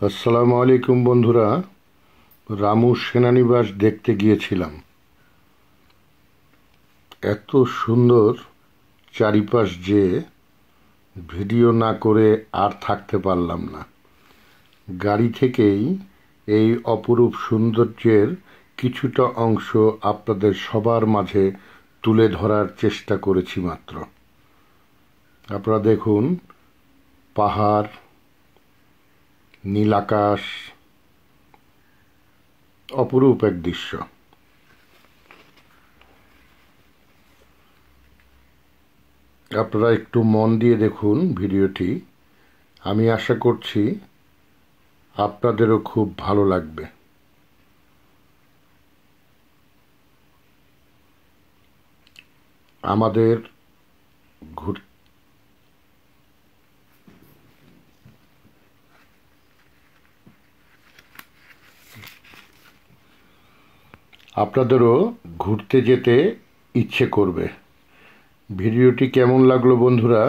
আসসালামু আলাইকুম বন্ধুরা। রামু সেনানিবাস দেখতে গিয়েছিলাম। এত সুন্দর চারিপাশ যে ভিডিও না করে আর থাকতে পারলাম না। গাড়ি থেকেই এই অপরূপ সৌন্দর্যের কিছুটা অংশ আপনাদের সবার মাঝে তুলে ধরার চেষ্টা করেছি মাত্র। আপনারা দেখুন, পাহাড়, নীল আকাশ, অপরূপ এক দৃশ্য। আপনারা একটু মন দিয়ে দেখুন ভিডিওটি। আমি আশা করছি আপনাদেরও খুব ভালো লাগবে। আমাদের ঘুর আপনাদেরও ঘুরতে যেতে ইচ্ছে করবে। ভিডিওটি কেমন লাগলো বন্ধুরা,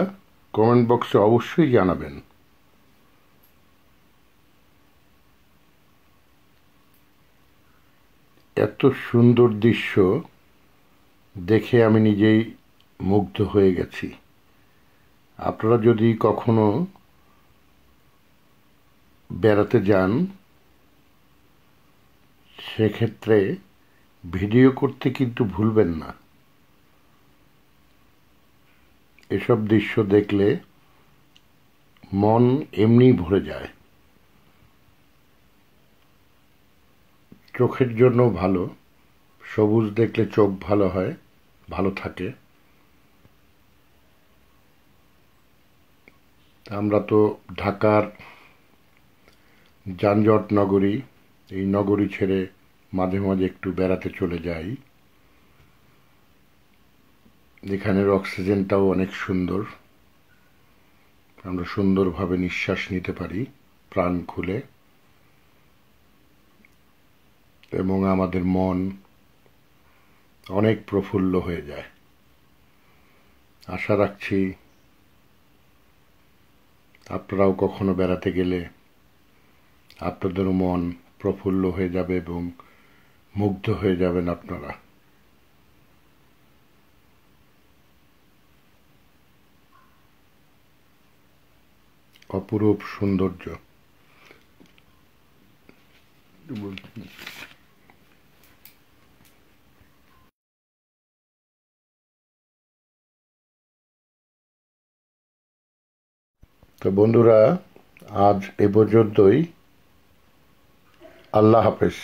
কমেন্ট বক্সে অবশ্যই জানাবেন। এত সুন্দর দৃশ্য দেখে আমি নিজেই মুগ্ধ হয়ে গেছি। আপনারা যদি কখনো বেড়াতে যান, সেক্ষেত্রে ভিডিও করতে কিন্তু ভুলবেন না। এসব দৃশ্য দেখলে মন এমনিই ভরে যায়। চোখের জন্য ভালো, সবুজ দেখলে চোখ ভালো হয়, ভালো থাকে। আমরা তো ঢাকার যানজট নগরী, এই নগরী ছেড়ে মাঝে মাঝে একটু বেড়াতে চলে যাই। এখানের অক্সিজেনটাও অনেক সুন্দর, আমরা সুন্দরভাবে নিঃশ্বাস নিতে পারি প্রাণ খুলে, এবং আমাদের মন অনেক প্রফুল্ল হয়ে যায়। আশা রাখছি আপনারাও কখনো বেড়াতে গেলে আপনাদেরও মন প্রফুল্ল হয়ে যাবে এবং মুগ্ধ হয়ে যাবেন আপনারা। অপরূপ সৌন্দর্য। তো বন্ধুরা, আজ এ পর্যন্তই। আল্লাহ হাফেজ।